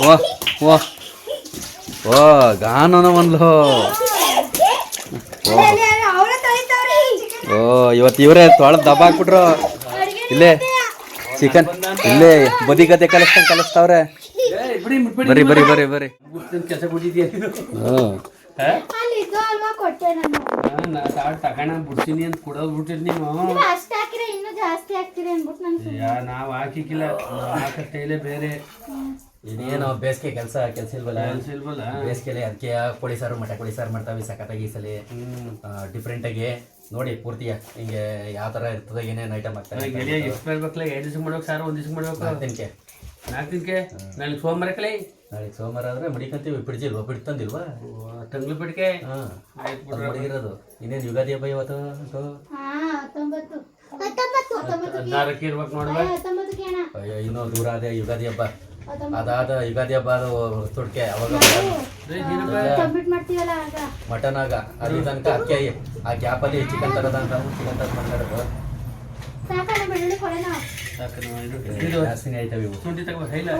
ಓ ಓ ಓ ಗಾನನ ಬಂದ್ಲು. ಓ ಇವತ್ತು ಇವರೇ ತೊಳೆದು ದಬ್ಬ ಹಾಕ್ಬಿಟ್ರು. ಇಲ್ಲೇ ಚಿಕನ್ ಇಲ್ಲೇ ಬದಿಗದೆ ಕಲಿಸ್ತಾವ್ರೆ. ಬರ್ರಿ ಬರ್ರಿ ಬರ್ರಿ ಬರ್ರಿ. ಕೆಲಸ ಕೊಟ್ಟಿದ್ಯಾ? ತಗೋಣ ಬಿಡ್ತೀನಿ ಅಂತ ಕೊಡೋದು ಬಿಟ್ಟಿದ್ ನೀವು. ನಾವು ಹಾಕಿಕ್ಕಿಲ್ಲ, ಹಾಕೋ ಸ್ಟೈಲೇ ಬೇರೆ. ಇದೇನೋ ಬೇಸಿಗೆ ಕೆಲಸ ಇಲ್ವಲ್ಲ ಬೇಸಿಗೆಲಿ ಅದಕ್ಕೆ ಕೋಳಿ ಸಾರು ಮಟೆ ಕೋಳಿ ಸಾರು ಮಾಡ್ತಾವೆ ಸಖತ್ತಾಗಿ ಈ ಸಲ ಡಿಫ್ರೆಂಟಾಗಿ ನೋಡಿ ಪೂರ್ತಿಯ ಹಿಂಗೆ ಯಾವ ಥರ ಇರ್ತದೆ ಏನೇನು ಐಟಮ್ ಆಗ್ತದೆ. ಎಷ್ಟು ಬರ್ಬೇಕಲ್ಲ? 2 ದಿವ್ಸಕ್ಕೆ ಮಾಡ್ಬೇಕು ಸಾರು, 1 ದಿವ್ಸಕ್ಕೆ ಮಾಡ್ಬೇಕು. 4 ದಿನಕ್ಕೆ ನಾಳೆ ಸೋಮವಾರಕ್ಕಲೇ. ನಾಳೆ ಸೋಮವಾರ ಆದರೆ ಮಡಿಕಂತೀವಿ. ಬಿಡ್ಜಿಲ್ವಾ ಬಿಡ್ತಂದಿಲ್ವಾ? ತಂಗ್ಳು ಬಿಡ್ಕೆ ಮಡಿಗಿರೋದು. ಇನ್ನೇನು ಯುಗಾದಿ ಹಬ್ಬ ಇವತ್ತು? 16ಕ್ಕೆ ಇರ್ಬೇಕು ನೋಡುವ. ಅಯ್ಯೋ ಇನ್ನೂ ದೂರ ಅದೇ ಯುಗಾದಿ ಹಬ್ಬ. ಅದಾದ ಯುಗಾದಿ ಹಬ್ಬ ಅದು ತುಡ್ಕೆ ಅವಾಗ ಮಟನ್ ಆಗ ಅದು ತನಕ ಅದಕ್ಕೆ ಆ ಗ್ಯಾಪಲ್ಲಿ ಚಿಕನ್ ತರೋದಂತ ಚಿಕನ್ ತರದು ಮಾತಾಡೋದು ಜಾಸ್ತಿನೇ ಆಯ್ತವೆ ಇವು. ಶುಂಠಿ ತಗೋ ಇಲ್ಲ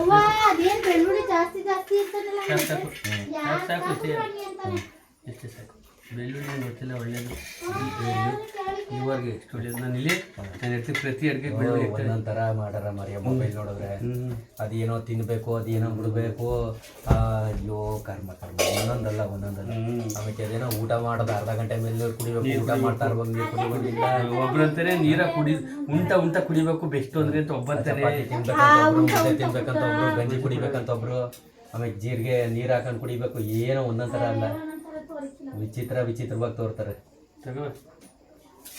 ಎಷ್ಟೇ ಸಾಕು. ಬೆಳ್ಳುಳ್ಳಿ ಗೊತ್ತಿಲ್ಲ ಒಳ್ಳೇದು ಇವಾಗ ಎಷ್ಟು ಒಳ್ಳೇದು. ನಾನು ಇಲ್ಲಿ ನಾನು ಇರ್ತೀನಿ ಪ್ರತಿ ಅಡುಗೆ ಬೆಳ್ಳುಳ್ಳಿ ಒಂದೊಂದು ಥರ ಮಾಡಾರ ಮರಿಯ ಮೊಬೈಲ್ ನೋಡಿದ್ರೆ ಅದೇನೋ ತಿನ್ಬೇಕು ಅದೇನೋ ಬಿಡಬೇಕು. ಅಯ್ಯೋ ಕರ್ಮ ಒಂದೊಂದಲ್ಲ ಆಮೇಲೆ ಅದೇನೋ ಊಟ ಮಾಡೋದು ಅರ್ಧ ಗಂಟೆ ಮೇಲೆ ನೀರು ಕುಡಿಬೇಕು. ಊಟ ಮಾಡ್ತಾ ಇರ್ಬೇಕು ನೀರು ಕುಡಿಬೇಕಿಲ್ಲ. ಒಬ್ರಂತಾನೆ ನೀರ ಉಂಟ ಕುಡಿಬೇಕು ಬೆಸ್ಟ್ ಅಂದ್ರೆ ಅಂತ ಒಬ್ಬಂತಾನೆ. ತಿನ್ಬೇಕಂತ ಒಬ್ರು ಮುದ್ದೆ ತಿನ್ಬೇಕಂತ ಒಬ್ರು ಗಂಜಿ ಕುಡಿಬೇಕಂತ ಒಬ್ರು ಆಮೇಲೆ ಜೀರಿಗೆ ನೀರು ಹಾಕೊಂಡು ಕುಡಿಬೇಕು. ಏನೋ ಒಂದೊಂದು ಥರ ಅಲ್ಲ ವಿಚಿತ್ರವಾಗಿ ತೋರ್ತಾರೆ.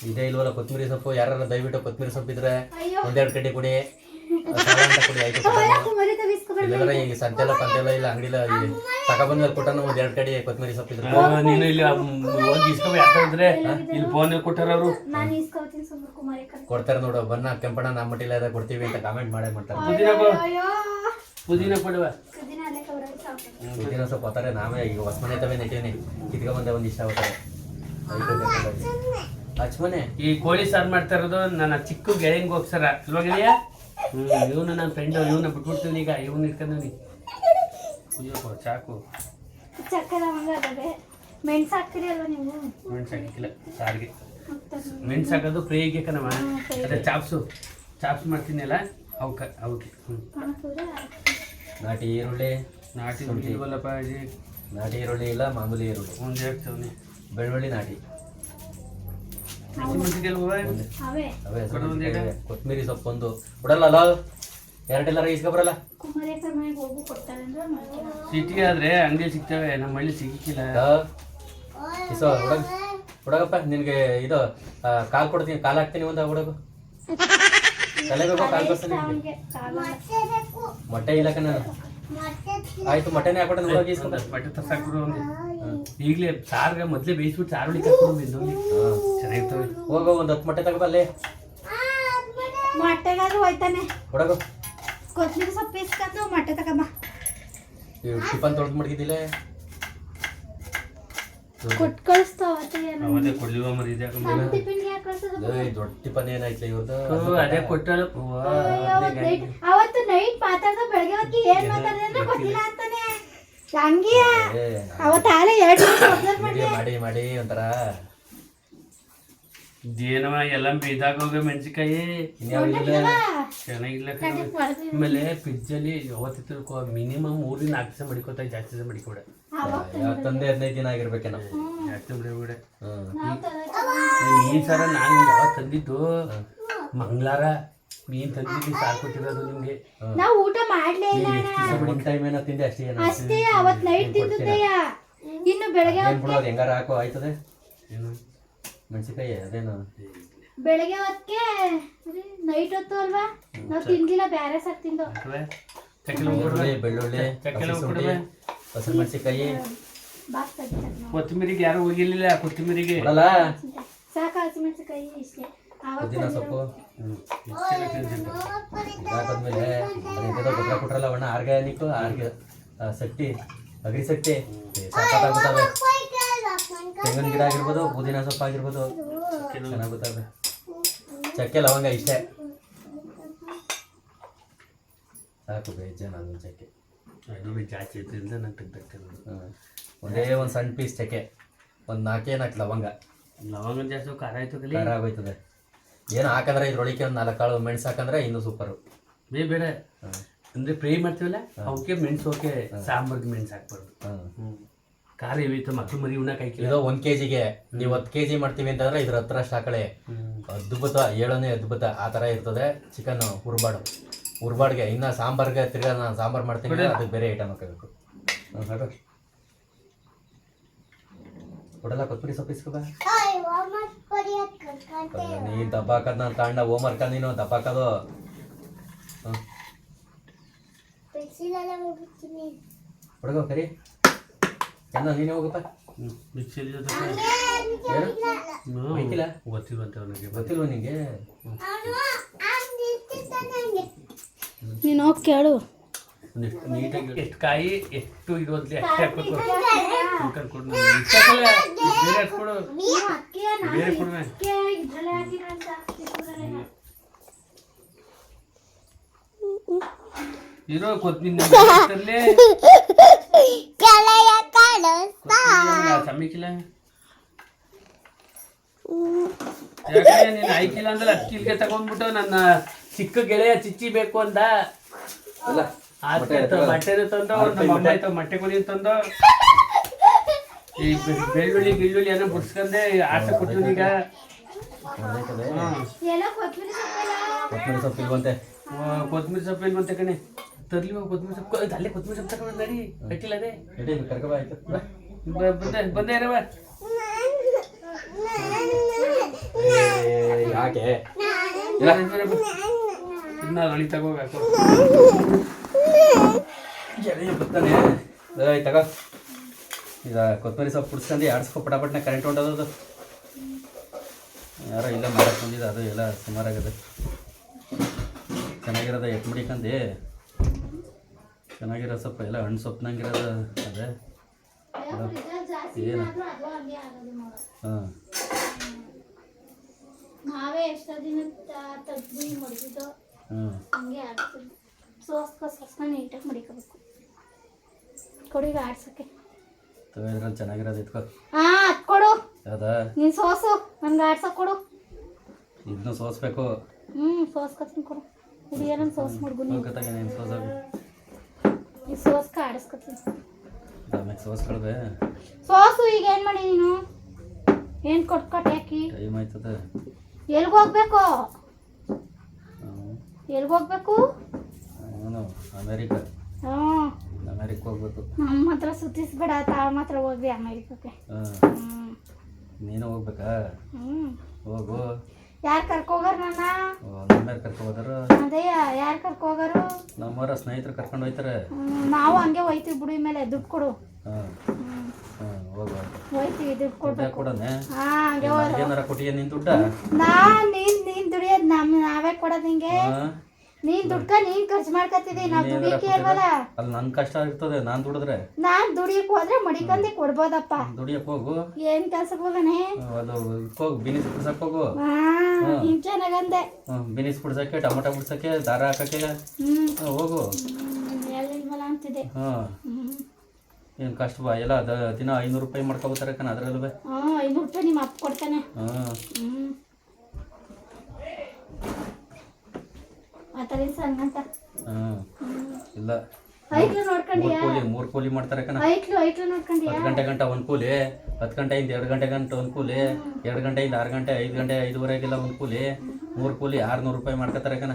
ಇದೇ ಇಲ್ವಲ್ಲ ಕೊತ್ತಂಬರಿ ಸೊಪ್ಪು. ಯಾರು ದಯವಿಟ್ಟು ಕೊತ್ತಂಬರಿ ಸೊಪ್ಪು ಇದ್ರೆ 1-2 ಕಡ್ಡಿ ಕುಡಿ ಕುಡಿ ಆಯ್ತು. ಇಲ್ಲಾಂದ್ರೆ ಈಗ ಸಂತೆಲ್ಲ ಪಂತೆಲ್ಲ ಇಲ್ಲ ಅಂಗಡಿಲ್ಲ ತಗೊಬಂದ್ಮೇಲೆ ಕೊಟ್ಟನು 1-2 ಕಡಿ ಕೊತ್ತಂಬರಿ ಸೊಪ್ಪು ಇದ್ರೆ. ನೀನು ಇಲ್ಲಿ ಹೋಗಿ ಇಸ್ಕೊ ಯಾಕಂದ್ರೆ ಇಲ್ಲಿ ಫೋನ್ ಕೊಟ್ಟಾರ ಅವರು ಕೊಡ್ತಾರೆ ನೋಡು. ಬನ್ನ ಕೆಂಪಣ್ಣ ನಮ್ಮ ಮಟ್ಟಿಲ್ಲ ಅದ ಕೊಡ್ತೀವಿ ಅಂತ ಕಾಮೆಂಟ್ ಮಾಡೇ ಮಾಡ್ತಾರೆ. ಪುದೀನ ಕೊಡುವ ಪುದೀನ ಸೊಪ್ಪು ಹೋಗ್ತಾರೆ. ನಾವೇ ಈಗ ಹೊಸಮನೆ ತವೇ ನೆಟ್ಟೇನೆ ಕಿತ್ಕೊಂಬಂದೆ ಒಂದಿಷ್ಟ ಹೋಗ್ತಾರೆ. ಹಚ್ಮನೆ ಈ ಕೋಳಿ ಸಾರು ಮಾಡ್ತಾ ಇರೋದು ನನ್ನ ಚಿಕ್ಕ ಗೆಳೆಯಂಗೆ ಹೋಗ್ಸಾರ ಇವಾಗಲಿಯ. ಇವನು ನನ್ನ ಫ್ರೆಂಡು. ಇವನ್ನ ಬಿಟ್ಬಿಡ್ತೀನಿ ಈಗ. ಇವನು ಇಟ್ಕೊಂಡೀನಿ. ಅಯ್ಯಪ್ಪ ಚಾಕು ಮೆಣಸು ಹಾಕಿಲ್ಲ ಸಾರಿಗೆ. ಮೆಣಸು ಹಾಕೋದು ಫ್ರೈಗೆ ಕಣವ. ಅದೇ ಚಾಪ್ಸು ಮಾಡ್ತೀನಿ ಅಲ್ಲ ಅವಕ್ಕೆ. ನಾಟಿ ಈರುಳ್ಳಿ ನಾಟಿ ಇಲ್ವಲ್ಲಪ್ಪ. ನಾಟಿ ಈರುಳ್ಳಿ ಇಲ್ಲ ಮಾಮೂಲಿ ಈರುಳ್ಳಿ. ಒಂದು ಹಾಕ್ತವನಿ. ಬೆಳ್ಳುಳ್ಳಿ ನಾಟಿ ಕೊತ್ತಂಬರಿ ಸೊಪ್ಪು ಒಂದು ಬಿಡಲ್ಲ. 2 ಎಲ್ಲಾರ ಇಸ್ಕೊಬರಲ್ಲ. ಸಿಟಿ ಆದ್ರೆ ಅಂಗಡಿ ಸಿಗ್ತವೆ, ನಮ್ಮ ಹಳ್ಳಿ ಸಿಕ್ಕಿಲ್ಲ. ಹುಡಗಪ್ಪ ನಿನ್ಗೆ ಇದು ಕಾಲ್ ಕೊಡ್ತೀನಿ, ಕಾಲ್ ಹಾಕ್ತೀನಿ. ಒಂದು ಹುಡುಗ ತಲೆಬೇಕು ಕಾಲ್ ಬರ್ತೀನಿ. ಮೊಟ್ಟೆ ಇಲ್ಲಕ ನಾನು ಆಯ್ತು ಮೊಟ್ಟೆನೇ ಹಾಕೊಟ್ಟು ಹೋಗಿ ಮೊಟ್ಟೆ ತರ್ಸಾಕ್ಬಿಡು. ಈಗಲೇ ಸಾರ್ಗೆ ಮೊದಲೇ ಬೇಯಿಸ್ಬಿಟ್ಟು ಸಾರು ಹಾಕ್ಬಿಡು. ಚೆನ್ನಾಗಿರ್ತವೆ. ಹೋಗೋ ಒಂದು 10 ಮೊಟ್ಟೆ ತಗೋಬಲ್ಲಿ. ಮೊಟ್ಟೆಗಾದ್ರೂ ಹೋಯ್ತಾನೆ ಹುಡುಗ ಕೊತ್ತಂಬರಿ ಸೊಪ್ಪು ಇಸ್ಕೊಂಡು ಮೊಟ್ಟೆ ತಗೊಂಬ. ಟಿಫನ್ ತೊಳೆದು ಮಡಗಿದ್ದಿಲ್ಲ ಕೊಟ್ಟು ಕಳಿಸ್ತಾವ. ಅವತ್ತೇ ಕೊಡ್ಲಿವ ಮರಿ ದೊಡ್ಡ ಟಿಫನ್ ಏನಾಯ್ತು ಇವ್ರದ್ದು. ಅದೇ ಕೊಟ್ಟಳು. ಅವತ್ತು ನೈಟ್ ಮಾತಾಡ್ದ ಬೆಳಗ್ಗೆ ಹೊತ್ತಿಗೆ ಏನ್ ಮಾತಾಡಿದ್ರೆ ಗೊತ್ತಿಲ್ಲ ಅಂತಾನೆ. ಹಂಗೆ ಅವತ್ತು ಆಲೆ 2 ಮಾಡಿ ಒಂಥರ ಏನವ ಎಲ್ಲ ಇದಾಗೋಗ ಮೆಣಸಿಕಾಯಿ ಚೆನ್ನಾಗಿಲ್ಲ. ಆಮೇಲೆ ಫ್ರಿಜ್ಜಲ್ಲಿ ಯಾವತ್ತಿತ್ತು ಮಿನಿಮಮ್ 3-4 ದಿವಸ ಮಡಿಕೋತಾ. ಜಾಸ್ತಿ ದಿವಸ ಮಡಿಕೊಡ. 15 ದಿನ ಆಗಿರ್ಬೇಕೇನೋ. ಜಾಸ್ತಿ ಬಿಡ. ಮೀನ್ ಸಾರ ನಾನು ಯಾವಾಗ ತಂದಿದ್ದು ಮಂಗಳವಾರ ಮೀನ್ ತಂದಿದ್ದು ಸಾರು ಕೊಟ್ಟಿರೋದು ನಿಮ್ಗೆ. ನಾವು ಊಟ ಮಾಡ್ಲೇ ಇಲ್ಲ. ಒಂದು ಟೈಮ್ ಏನೋ ತಿಂದೆ ಅಷ್ಟೇ. ಅಷ್ಟೇ ಅವತ್ತು ನೈಟ್ ತಿಂದಿದ್ದೆಯ. ಇನ್ನು ಬೆಳಗ್ಗೆ ಬಿಡೋದು ಹೆಂಗಾರ ಹಾಕೋ ಆಯ್ತದೆ. ಮೆಣಸಿಕಾಯಿ ಅದೇನು ಬೆಳಗ್ಗೆ ಹೊತ್ತಿಗೆ ನೈಟ್ ಹೊತ್ತು ಅಲ್ವಾ ನಾವು ತಿಂದಿಲ್ಲ. ಬ್ಯಾರೆ ಸಾರು ತಿಂದು. ಬೆಳ್ಳುಳ್ಳಿ ಹಸಿರು ಮೆಣಸಿಕಾಯಿ ಕೊತ್ತಂಬರಿಗೆ ಯಾರು ಹೋಗಿರ್ಲಿಲ್ಲ. ಕೊತ್ತಂಬರಿಗೆ ಸಾಕು ಹಸಿಮೆಣಸಿಕಾಯಿ ಇಷ್ಟೇ. ಪುದೀನ ಸೊಪ್ಪು ಹಾಕದ್ಮೇಲೆ ಗೊಬ್ಬರ ಕೊಟ್ರಲ್ಲ ಅಣ್ಣ ಆರ್ಗ್ಯಾನಿಕ್ ಸಟ್ಟಿ ಅಗ್ರಿ ಸಟ್ಟಿ ಸಾಕಾಗುತ್ತವೆ. ತೆಂಗಿನ ಗಿಡ ಆಗಿರ್ಬೋದು, ಪುದೀನ ಸೊಪ್ಪು ಆಗಿರ್ಬೋದು, ಚೆನ್ನಾಗುತ್ತವೆ. ಚಕ್ಕೆ ಲವಂಗ ಇಷ್ಟೇ ಸಾಕು. ಬೇಜಾನ ಅದು ಚಕ್ಕೆ ಅದು ಜಾಸ್ತಿ ಇದ್ರಿಂದ ನಾನು ತೆಗ್ದಿರ್ತೇನೆ. ಒಂದೇ ಒಂದು ಸಣ್ಣ ಪೀಸ್ ಚಕ್ಕೆ, ಒಂದು 4 ಲವಂಗ, ಲವಂಗ ಜಾಸ್ತಿ ಖಾರ ಆಯ್ತು ಕಲಿ ಖಾರ ಆಗೋಯ್ತದೆ. ಏನು ಹಾಕಂದ್ರೆ ಇದ್ರೊಳಗೆ ಒಂದು 4 ಕಾಳು ಮೆಣಸು ಹಾಕಂದ್ರೆ ಇನ್ನೂ ಸೂಪರು. ಬೇಡ ಅಂದ್ರೆ ಫ್ರೈ ಮಾಡ್ತೀವಲ್ಲ ಅವಕ್ಕೆ ಮೆಣಸು ಹೋಕೆ ಸಾಂಬಾರ್ಗೆ ಮೆಣಸು ಹಾಕ್ಬಾರ್ದು. ಖಾರ ಇವಿತ್ತು ಮಕ್ಕಳು ಮರಿ ಉಣ್ಣಕ್ಕೆ ಹಾಕಿಲ್ಲ. ಇದು 1 kg ನೀವು 10 kg ಮಾಡ್ತೀವಿ ಅಂತಂದ್ರೆ ಇದ್ರ 10ರಷ್ಟು ಹಾಕಳೆ. ಅದ್ಭುತ, 7ನೇ ಅದ್ಭುತ ಆ ಥರ ಇರ್ತದೆ ಚಿಕನ್. ಹುರ್ಬಾಡ್ಗೆ ಇನ್ನು ಸಾಂಬಾರ್ಗೆ ತಿರ್ಗಾ ನಾನು ಸಾಂಬಾರು ಮಾಡ್ತೀನಿ, ಅದಕ್ಕೆ ಬೇರೆ ಐಟಮ್ ಹಾಕಬೇಕು. ಹಾಕು ಕೊಡಲ್ಲ ಕೊತ್ತಂಬರಿ ಸೊಪ್ಪು ಇಸ್ಕೊಬ. ನೀನು ದಬ್ಬ ಹಾಕೋದು ನಾನು ಕಾಂಡ ಹೋಮ್ವರ್ಕ, ನೀನು ದಬ್ಬ ಹಾಕೋದು. ಹುಡುಗ ಕರಿ ಎಲ್ಲ ನೀನೇ ಹೋಗಪ್ಪ. ಮಿಕ್ಸಿಯಲ್ಲಿ ಗೊತ್ತಿಲ್ಲ ಗೊತ್ತಿರುವಂತೆ ಅವನಿಗೆ ಗೊತ್ತಿಲ್ವ ನಿಂಗೆ? ನೀನು ಹೋಗಿ ಕೇಳು. ನೀಟಾಗಿ ಎಷ್ಟು ಕಾಯಿ ಎಷ್ಟು ಇದು ಅಂತ ಅಷ್ಟೇ ಹಾಕ್ಬೇಕು. ಬೇರೆ ಹಾಕ್ಕೊಡು, ಬೇರೆ ಕೊಡುವೆ. ಇರೋ ಕೊತ್ತಂಬರಿ ಸಮ್ಮಿಕ್ಕಿಲ್ಲ. ಯಾಕಂದ್ರೆ ನೀನು ಆಯ್ಕಿಲ್ಲ ಅಂದ್ರೆ 10 ಕಿಲ್ಗೆ ತಗೊಂಡ್ಬಿಟ್ಟು ನನ್ನ ಚಿಕ್ಕ ಗೆಳೆಯ ಚಿಚ್ಚಿ ಬೇಕು ಅಂದ. ಬಟ್ಟೆನೂ ತಂದು ನಮ್ಮ ಅಮ್ಮ ಆಯ್ತು ಮೊಟ್ಟೆ ಕೊಡಿ ತಂದು ಈ ಬೆಳ್ಳುಳ್ಳಿ ಗಿಳ್ಳುಳ್ಳಿ ಏನೋ ಬಿಡ್ಸ್ಕೊಂಡೆ ಆಟ ಕೊಟ್ಟು ಈಗ. ಕೊತ್ತಂಬರಿ ಸೊಪ್ಪು ಇಲ್ವಂತೆ. ಕೊತ್ತಂಬರಿ ಸೊಪ್ಪು ಇಲ್ವಂತೆ ಕಣೆ. ತರ್ಲಿ ಕೊತ್ತಂಬರಿ ಸೊಪ್ಪು, ಅಲ್ಲೇ ಕೊತ್ತಂಬರಿ ಸೊಪ್ಪು ತಗೊಂಡು ನಡಿ ಕಟ್ಟಿಲ್ಲ ಅದೇ ಕರ್ಕಬ ಆಯ್ತು. ಬಂದೆ ಇರವ ಯಾಕೆ ಇನ್ನ ಅಳಿ ತಗೋಬೇಕು. ಬರ್ತಾನೆ ತಗೋ. ಈಗ ಕೊತ್ತಂಬರಿ ಸೊಪ್ಪು ಪುಡ್ಸ್ಕೊಂಡು ಆಡಿಸ್ಕೊ ಪಟಾಪಟ್ನ ಕರೆಂಟ್ ಹೊಂಟೋದು. ಯಾರೋ ಇಲ್ಲ ಮಾಡಕ್ಕೆ ಬಂದಿದ್ದು, ಅದು ಎಲ್ಲ ಸುಮಾರಾಗದೆ. ಚೆನ್ನಾಗಿರೋದ ಎತ್ಮಡಿಕಂದು ಚೆನ್ನಾಗಿರೋ ಸೊಪ್ಪು ಎಲ್ಲ ಹಣ್ಣು ಸೊಪ್ಪನಂಗಿರೋದು ಅದೇ ಏನು. ಹಾಂ ನಾವೇ ಎಷ್ಟೋ ದಿನ ತೆಗ್ದು ಮಡಗಿದ್ದು ಹಂಗೆ ಆಡ್ತೀವಿ. ಸೋಸ್ಕೊಂಡು ನೀಟಾಗಿ ಮಡಿಕೋಬೇಕು. ಕೊಡಿಗೆ ಆಡ್ಸಕ್ಕೆ ಇದ್ರಲ್ಲಿ ಚೆನ್ನಾಗಿರೋದು ಇಟ್ಕೊ. ಹಾಂ ಅದು ಕೊಡು. ಯಾವ್ದಾ ನೀನು ಸೋಸು, ನನ್ಗೆ ಆಡ್ಸಕ್ಕೆ ಕೊಡು. ಇದನ್ನು ಸೋಸ್ಬೇಕು. ಸೋಸ್ಕೊತೀನಿ ಕೊಡು. ಹುಡುಗಿಯರನ್ನ ಸೋಸ್ ಮಾಡ್ಬೋದು. ಗೊತ್ತಾಗ ನೀನು ಸೋಸಾಗು. ಈ ಸೋಸ್ಕ ಆಡಿಸ್ಕೊತೀನಿ. ಆಮೇಲೆ ಸೋಸ್ಕೊಳ್ಬೇ. ಸೋಸು ಈಗ ಏನು ಮಾಡಿ ನೀನು? ಏನು ಕೊಟ್ಕೊಟ್ಟು ಯಾಕಿ? ಟೈಮ್ ಆಯ್ತದೆ. ಎಲ್ಗೆ ಹೋಗ್ಬೇಕು? ಎಲ್ಗೆ ಹೋಗ್ಬೇಕು? ಅವನು ಅಮೇರಿಕಾ. ಹಾಂ ಅಮೇರಿಕ ಹೋಗ್ಬೇಕು. ನಮ್ಮ ಹತ್ರ ಸುತ್ತಿಸ್ಬೇಡ, ತಾವ ಮಾತ್ರ ಹೋಗ್ವಿ ಅಮೇರಿಕಕ್ಕೆ. ನೀನು ಹೋಗ್ಬೇಕಾ? ಹೋಗು. ಯಾರು ಕರ್ಕೋಗಾರ ನನ್ನ? ನಮ್ಮ್ಯಾರು ಕರ್ಕೋಬೋದಾರು? ಅದೇ ಯಾರು ಕರ್ಕೋಗಾರು? ನಮ್ಮವರ ಸ್ನೇಹಿತರು ಕರ್ಕೊಂಡು ಹೋಯ್ತಾರೆ. ನಾವು ಹಂಗೆ ಹೋಯ್ತೀವಿ ಬಿಡು. ಮೇಲೆ ದುಡ್ಡು ಕೊಡು. ಹಾಂ ಹೋಗು. ಹೋಯ್ತೀವಿ, ದುಡ್ಡು ಕೊಡ್ಬೇಕು. ಕೊಡನೆ. ಹಾಂ ಹಂಗೆ ಏನಾರ ಕೊಟ್ಟಿಯ ನೀನು ದುಡ್ಡ? ನೀನ್ ದುಡಿಯೋದು ನಾವೇ ಕೊಡೋದು ನಿಂಗೆ. ನೀನ್ ದುಡ್ಕ ನೀನ್ ಖರ್ಚು ಮಾಡ್ಕೊತಿದ್ದಿ, ನಾವ್ ದುಡಿಯಕ್ಕೆ ಇಲ್ವಲ್ಲ. ಅಲ್ಲಿ ನನ್ ಕಷ್ಟ ಇರ್ತದೆ ನಾನ್ ದುಡಿದ್ರೆ. ನಾನ್ ದುಡಿಯಕ್ ಹೋದ್ರೆ ಮಡಿಕೊಂಡಿ ಕೊಡ್ಬೋದಪ್ಪ. ದುಡಿಯಕ್ ಹೋಗು. ಏನ್ ಕೆಲ್ಸಕ್ಕೆ ಹೋಗನೆ? ಅದು ಹೋಗು, ಬಿನಿಸ್ ಬಿಡ್ಸಕ್ ಹೋಗು. ನೀನ್ ಚೆನ್ನಾಗಂದೆ. ಬಿನಿಸ್ ಬಿಡ್ಸಕ್ಕೆ, ಟೊಮೊಟೊ ಬಿಡ್ಸಕ್ಕೆ, ದಾರ ಹಾಕಕ್ಕೆ ಹೋಗು. ಎಲ್ಲಿಲ್ವಲ್ಲ ಅಂತಿದೆ. ಏನ್ ಕಷ್ಟ ಬಾ ಎಲ್ಲ ದಿನ 500 ರೂಪಾಯಿ ಮಾಡ್ಕೋಬೋತಾರೆ ಕಣ ಅದ್ರಲ್ವೇ. 500 ರೂಪಾಯಿ ನಿಮ್ಮ ಅಪ್ಪ ಕೊಡ್ತಾನೆ. ಆತರಿಂದ ಸಂಗಂತ ಇಲ್ಲ ಐಕ್ಳು ನೋಡ್ಕೊಂಡಿಯಾ? 3 ಕೂಲಿ ಮಾಡ್ತಾರೆ ಕಣ. ಐಕ್ಳು ನೋಡ್ಕೊಂಡಿಯಾ? 10 ಗಂಟೆ ಗಂಟ ಒಂದು ಕೂಲಿ, 10 ಗಂಟೆಯಿಂದ 2 ಗಂಟೆ ಗಂಟ ಒಂದು ಕೂಲಿ, 2 ಗಂಟೆಯಿಂದ 6 ಗಂಟೆ, 5 ಗಂಟೆ 5:30ಗೆಲ್ಲ ಒಂದು ಕೂಲಿ, 3 ಕೂಲಿ 600 ರೂಪಾಯಿ ಮಾಡ್ಕೋತಾರೆ ಕಣ.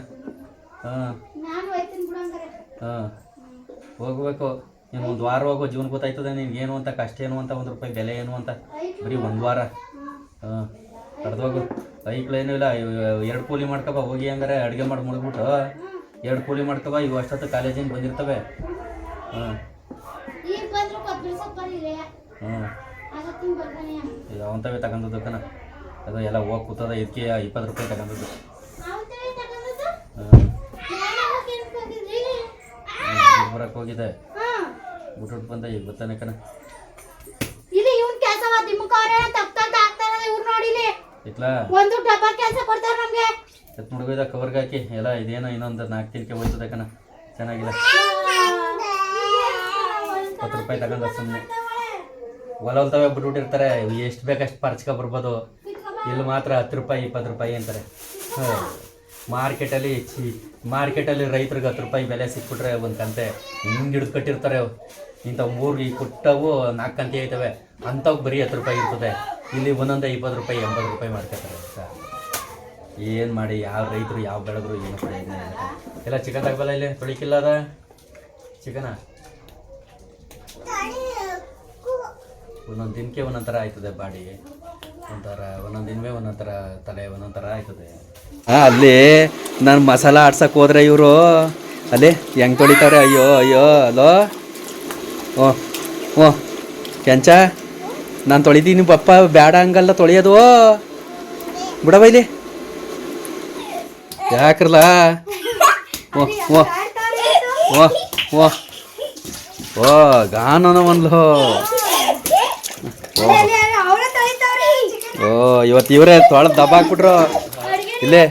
ನಾನು ಹೋಯ್ತೀನಿ ಬಿಡು ಹಂಗಾರೆ. ಹೋಗ್ಬೇಕು. ನೀನು 1 ವಾರ ಹೋಗೋ ಜೀವನ ಗೊತ್ತಾಯ್ತದೆ ನಿನ್ಗೆ ಏನು ಅಂತ, ಕಷ್ಟ ಏನು ಅಂತ, 1 ರೂಪಾಯಿ ಬೆಲೆ ಏನು ಅಂತ. ಬರೀ 1 ವಾರ ಕಡ್ದೋಗು. ಐಕ್ಳೇನು ಇಲ್ಲ, 2 ಕೂಲಿ ಮಾಡ್ಕೊಬ ಹೋಗಿ. ಹಂಗಾರೆ ಅಡುಗೆ ಮಾಡಿ ಮುಳುಗ್ಬಿಟ್ಟು 2 ಕೂಲಿ ಮಾಡ್ಕೊಬ. ಇವು ಅಷ್ಟೊತ್ತು ಕಾಲೇಜಿಂದ ಬಂದಿರ್ತವೆ. ಅವಂತವೇ ತಗೊಂಡದ್ದು ಕಣ. ಅದು ಎಲ್ಲ ಹೋಗಿ ಕೂತದ. ಇದಕ್ಕೆ 20 ರೂಪಾಯಿ ತಗೊಂಡದ್ದು. ಬರಕ್ಕೆ ಹೋಗಿದೆ, ಬಿಟ್ಬಿಟ್ಟು ಬಂದ. ಈಗ ಗೊತ್ತಾನೆ ಕಣ. ಒಂದು ಡಬ್ಬ ಕೆಲಸ ಕೊಡ್ತಾರೆ ನಮ್ಗೆ. ಎತ್ ಮುಡುಗೋಯ್ದ ಕವರ್ಗೆ ಹಾಕಿ ಎಲ್ಲ. ಇದೇನೋ ಇನ್ನೊಂದು 4 ತಿನ್ಕೆ ಹೋಯ್ತದೆ ಕಣ. ಚೆನ್ನಾಗಿಲ್ಲ. ರೂಪಾಯಿ ತಗೊಂಡ ಸುಮ್ಮನೆ ಹೊಲವಲ್ತವೆ ಬಿಟ್ಬಿಟ್ಟಿರ್ತಾರೆ, ಎಷ್ಟು ಬೇಕಷ್ಟು ಪರ್ಚ್ಕೊ ಬರ್ಬೋದು. ಇಲ್ಲಿ ಮಾತ್ರ 10 ರೂಪಾಯಿ 20 ರೂಪಾಯಿ ಅಂತಾರೆ. ಮಾರ್ಕೆಟಲ್ಲಿ ರೈತರಿಗೆ 10 ರೂಪಾಯಿ ಬೆಲೆ ಸಿಕ್ಬಿಟ್ರೆ ಒಂದು ಕಂತೆ ಹಿಂಗೆ ಹಿಡಿದು ಕಟ್ಟಿರ್ತಾರೆ. ಇಂಥ 3 ಈ ಕೊಟ್ಟವು 4 ಕಂತೆ ಆಯ್ತವೆ, ಅಂಥವು ಬರೀ 10 ರೂಪಾಯಿ ಇರ್ತದೆ. ಇಲ್ಲಿ ಒಂದೊಂದೇ 20 ರೂಪಾಯಿ 80 ರೂಪಾಯಿ ಮಾಡ್ಕೊತಾರೆ. ಏನು ಮಾಡಿ ಯಾವ ರೈತರು ಯಾವ ಬೆಳೆದ್ರು ಏನು ಪ್ರಯೋಜನ ಇಲ್ಲ. ಎಲ್ಲ ಚಿಕನ್ ತಗೋಬಲ್ಲ, ಇಲ್ಲಿ ತೊಳಿಕಿಲ್ಲ ಅದ ಚಿಕನ. ಒಂದೊಂದು ದಿನಕ್ಕೆ ಒಂದೊಂದು ಥರ ಆಯ್ತದೆ ಬಾಡಿ, ಒಂದೊಂದು ದಿನವೇ ಒಂದೊಂದು ಥರ ತಲೆ ಒಂದೊಂದು ಥರ ಆಯ್ತದೆ. ಅಲ್ಲಿ ನಾನು ಮಸಾಲ ಆಡ್ಸಕ್ಕೆ ಹೋದ್ರೆ ಇವರು ಅಲ್ಲಿ ಹೆಂಗೆ ತೊಳಿತಾರೆ. ಅಯ್ಯೋ ಅಯ್ಯೋ ಅಲೋ ಓ ಕೆಂಚ ನಾನು ತೊಳಿತೀನಿ ಪಪ್ಪ, ಬೇಡ ಹಂಗಲ್ಲ ತೊಳೆಯೋದು, ಬಿಡವ ಇಲ್ಲಿ ಯಾಕ್ರಲ್ಲ. ಓ ಓ ಓ ಓ ಓ ಗಾನನ ಒಂದ್ಲು. ಓ ಇವತ್ತು ಇವರೇ ತೊಳೆದು ದಬ್ಬ ಹಾಕ್ಬಿಟ್ರು. ಇಲ್ಲೇ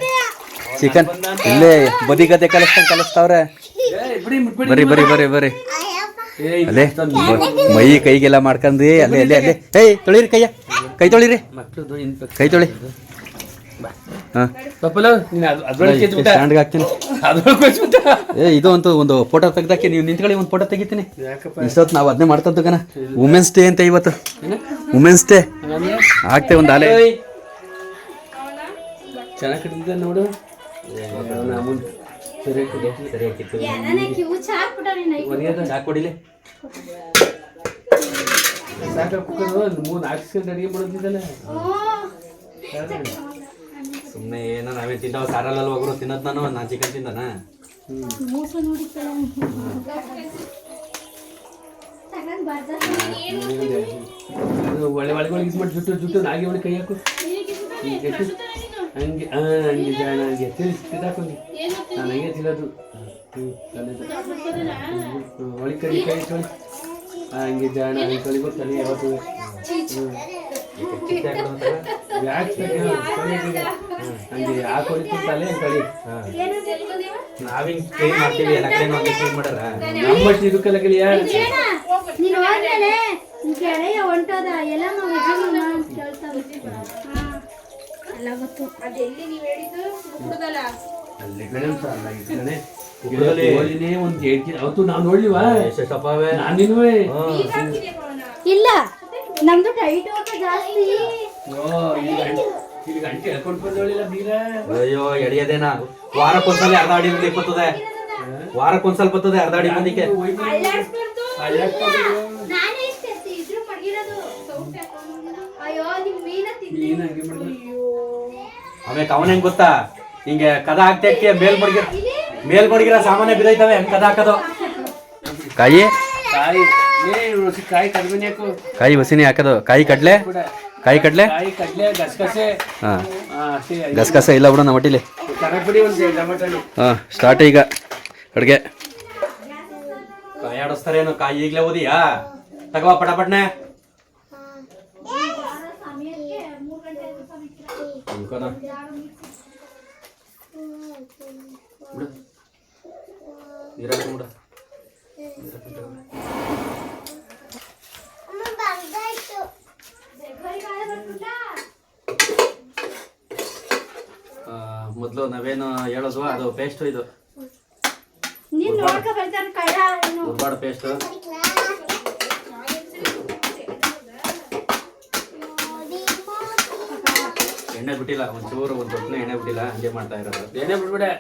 ಚಿಕನ್ ಇಲ್ಲೇ ಬದಿಗತೆ ಕಲಿಸ್ತಾವ್ರೆ. ಬರ್ರಿ ಬರ್ರಿ ಬರ್ರಿ ಬರ್ರಿ ಅಲ್ಲೇ ಮೈ ಕೈಗೆಲ್ಲ ಮಾಡ್ಕೊಂಡ್ರಿ. ಅಲ್ಲೇ ಅಲ್ಲೇ ಅಲ್ಲೇ ಏಯ್ ತೊಳಿರಿ ಕೈ ತೊಳಿರಿ, ಕೈ ತೊಳಿ. ಹಾಂ ಸ್ಟ್ಯಾಂಡ್ಗೆ ಹಾಕ್ತೀನಿ. ಇದು ಅಂತೂ ಒಂದು ಫೋಟೋ ತೆಗ್ದಾಕಿ, ನೀವು ನಿಂತ್ಕೊಳ್ಳಿ, ಒಂದು ಫೋಟೋ ತೆಗಿತೀನಿ. ಇಷ್ಟೊತ್ತು ನಾವು ಅದನ್ನೇ ಮಾಡ್ತದ್ದು ಕಣ. ವುಮೆನ್ಸ್ ಡೇ ಅಂತ ಇವತ್ತು, ವುಮೆನ್ಸ್ ಡೇ ಆಗ್ತೇವೆ ಒಂದು ಆಲೆ. ಚೆನ್ನಾಗಿ ಕಟ್ಟಿದ್ದೆ ನೋಡು. ಹಾಕೊಡಿಲಿ ಅಡಿಗೆ ಮಾಡೋದಿದ್ದಲ್ಲ. ಸುಮ್ಮನೆ ಏನೋ ನಾವೇ ತಿಂತಾವ, ಸಾರಲ್ಲ ಹೋಗ್ರು ತಿನ್ನೋದು. ನಾನು ಚಿಕನ್ ತಿಂದಾನ. ಒಳ್ಳೆ ಒಳಗೆ ಇದು ಮಾಡಿ ಜುಟ್ಟು ನಾಗಿ ಒಳಗೆ ಕೈ ಹಾಕು. ಹಂಗೆ ಹಂಗೆ ಜಾಣ ಹಂಗೆ ತಿಳಿಸ್ತಿದ್ದಾಕು. ನಾನು ಹಂಗೆ ತಿನ್ನೋದು. ಒಳಗೆ ಕೈ ತೊಳಿ. ಹಂಗೆ ಜಾಣ ಹಂಗೆ ತೊಳಿಬೋದು ತಲೆ ಯಾವತ್ತು. ಹಂಗೆ ಹಾಕೊಳಿತು ತಲೆ ತೊಳಿ. ನಾವಿಂಗ್ ಕ್ಲೀನ್ ಮಾಡ್ತೀವಿ, ಎಲ್ಲ ಕಡೆ ನಾವು ಕ್ಲೀನ್ ಮಾಡಾರ. ನಮ್ಮಷ್ಟು ಇದಕ್ಕೆಲ್ಲ ಗೆಳೆಯ ಹೊಂಟೋದ ಎಲ್ಲ ಅವತ್ತು ನಾವು ನೋಡ್ಲಿವಾ ಇಲ್ಲ, ನಮ್ದು ಟೈಟ್ ಜಾಸ್ತಿ. ಇಲ್ಲಿ ಗಂಟೆ ಹೇಳ್ಕೊಂಡು ಬಂದೋಳಿಲ್ಲ ಬೀರ. ಅಯ್ಯೋ ಎಡಿಯದೇನಾ, ವಾರಕ್ಕೊಂದ್ಸಲ ಅರ್ಧ ಅಡಿ ಮಂದಿ ಬರ್ತದೆ, ವಾರಕ್ಕೊಂದ್ಸಲ ಬರ್ತದೆ ಅರ್ಧ ಅಡಿ ಮಂದಿಗೆ. ಆಮೇಲೆ ಅವನ ಹೆಂಗ್ ಗೊತ್ತಾ, ಹಿಂಗೆ ಕದ ಹಾಕ್ತಕ್ಕೆ ಮೇಲ್ ಮಡಗಿರ ಸಾಮಾನ್ಯ ಬಿದ್ದೈತವೆ, ಹೆಂಗ್ ಕದ ಹಾಕೋದು. ಕಾಯಿ ಕಾಯಿ ಕಡಿಮೆ ಹಾಕು. ಕಾಯಿ ಬಸಿನಿ ಹಾಕೋದು. ಕಾಯಿ ಕಡ್ಲೆ ಕಾಯಿ ಕಡ್ಲೆ ಗಸಗಸೆ. ಹಾಂ ಗಸಗಸೆ ಇಲ್ಲ ಬಿಡು ನಮ್ಮ ಒಟ್ಟಿಲಿ. ಬಿಡಿ ಒಂದು ಟೊಮೆಟೊ. ಹಾಂ ಸ್ಟಾರ್ಟ್ ಈಗ ಅಡುಗೆ. ಕಾಯಿ ಆಡಿಸ್ತಾರೇನು? ಕಾಯಿ ಈಗಲೇ ಓದಿಯಾ? ತಗೋ ಪಟಪಟ್ನೆ. ಮೊದಲು ನಾವೇನು ಹೇಳೋದು ಅದು ಪೇಸ್ಟ್, ಇದು ಉರ್ಬಾಡ ಪೇಸ್ಟ್. ಎಣ್ಣೆ ಬಿಟ್ಟಿಲ್ಲ, ಒಂಚೂರು ಒಂದು ದೊಡ್ಡ ಎಣ್ಣೆ ಬಿಟ್ಟಿಲ್ಲ, ಹಂಗೆ ಮಾಡ್ತಾ ಇರೋದು. ಎಣ್ಣೆ ಬಿಡ್ಬಿಡೆ.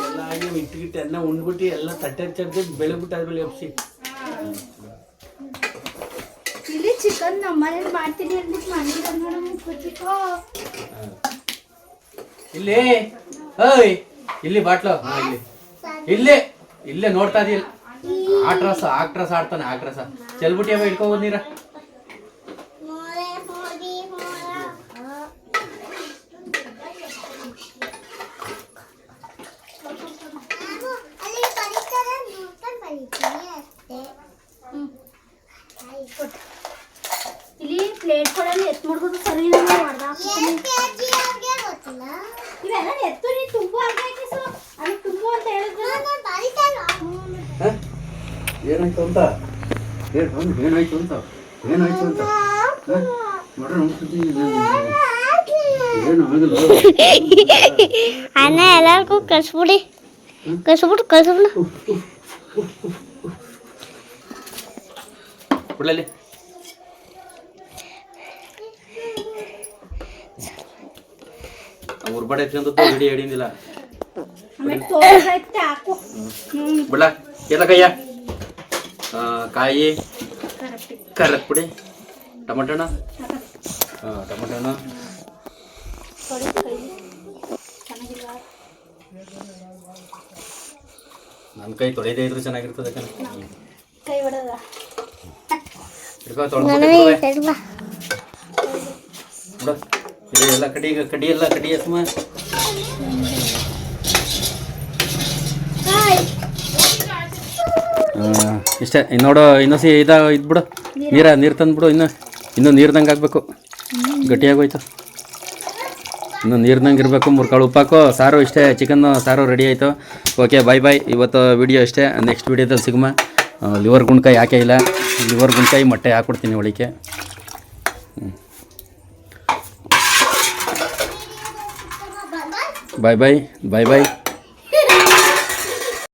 ಎಲ್ಲ ಆಗಿ ಇಟ್ಟಿಗಿಟ್ಟು ಎಲ್ಲ ಉಂಡ್ಬಿಟ್ಟು ಎಲ್ಲ ತಟ್ಟೆ ಚರ್ಚೆ ಬೆಳಗ್ಬಿಟ್ಟು ಆದ್ಮೇಲೆ ಎಪ್ಸಿ. ಇಲ್ಲಿ ಚಿಕನ್ ನಮ್ಮನೇಲಿ ಮಾಡ್ತೀನಿ ಅಂದ್ಬಿಟ್ಟು ಮಾಡಿದ್ರು. ಇಲ್ಲಿ ಓಯ್ ಇಲ್ಲಿ ಬಾಟ್ಲು ಇಲ್ಲಿ ಇಲ್ಲೇ ನೋಡ್ತಾ ಇದೀಲ್ಲ. ಆಕ್ಟ್ರಸ್ ಆಡ್ತಾನೆ ಆಕ್ಟ್ರಸ್. ಚೆಲ್ಬಿಟ್ಟಿ ಅವ ಇಟ್ಕೊ ನೀರ. ಇಲ್ಲಿ ಪ್ಲೇಟ್ ಕೊಡಲ್ಲಿ ಎತ್ ಮಾಡ್ಬೋದು ಸರಿ. ಇವೆಲ್ಲ ಎತ್ತು ನೀ ತುಂಬು ಅಂತ ಹೇಳಿದ್ರು. ಏನಾಯ್ತು ಅಂತ ಏನಾಯ್ತು ಅಂತ ಏನಾಯ್ತು ಅಂತ ಏನು ಆಗಲ್ಲ. ಅಣ್ಣ ಎಲ್ಲರಿಗೂ ಕಳ್ಸ್ಬಿಡಿ ಕಳ್ಸ್ಬಿಡು ಬಿಡಲಿ. ಉರ್ಬಡೆ ಎತ್ಕೊಂಡದ್ದು ಹಿಡಿ ಹಿಡಿದಿಲ್ಲ ಬಿಡ. ಎಲ್ಲ ಕಯ್ಯ ಕಾಯಿ ಖಾರದ ಪುಡಿ ಟೊಮಟೊ ಟೊಮಟೊ ನನ್ನ ಕೈ ತೊಳೆಯದೇ ಇದ್ರು ಚೆನ್ನಾಗಿರ್ತದೆ. ಕೈ ಹೊಡೆದ ಹಿಡ್ಕೊ ತೊಳ್ದು ಎಲ್ಲ ಕಡಿ ಎಲ್ಲ ಕಡಿ ಸುಮ್ಮ ಇಷ್ಟೇ. ನೋಡು ಇನ್ನೊಸಿ ಇದ್ಬಿಡು ನೀರು ತಂದ್ಬಿಡು. ಇನ್ನೂ ನೀರ್ದಂಗೆ ಆಗಬೇಕು. ಗಟ್ಟಿಯಾಗೋಯ್ತು. ಇನ್ನೂ ನೀರ್ದಂಗೆ ಇರಬೇಕು. 3 ಕಾಳು ಉಪ್ಪಾಕು. ಸಾರು ಇಷ್ಟೇ. ಚಿಕನ್ ಸಾರು ರೆಡಿ ಆಯಿತು. ಓಕೆ ಬಾಯ್ ಬಾಯ್. ಇವತ್ತು ವಿಡಿಯೋ ಅಷ್ಟೇ. ನೆಕ್ಸ್ಟ್ ವಿಡಿಯೋದಲ್ಲಿ ಸಿಗುಮ. ಲಿವರ್ ಗುಣ್ಕಾಯಿ ಹಾಕೇ ಇಲ್ಲ. ಲಿವರ್ ಗುಣ್ಕಾಯಿ ಮೊಟ್ಟೆ ಹಾಕ್ಕೊಡ್ತೀನಿ ಒಳಿಕೆ. ಬಾಯ್ ಬಾಯ್ ಬಾಯ್ ಬಾಯ್.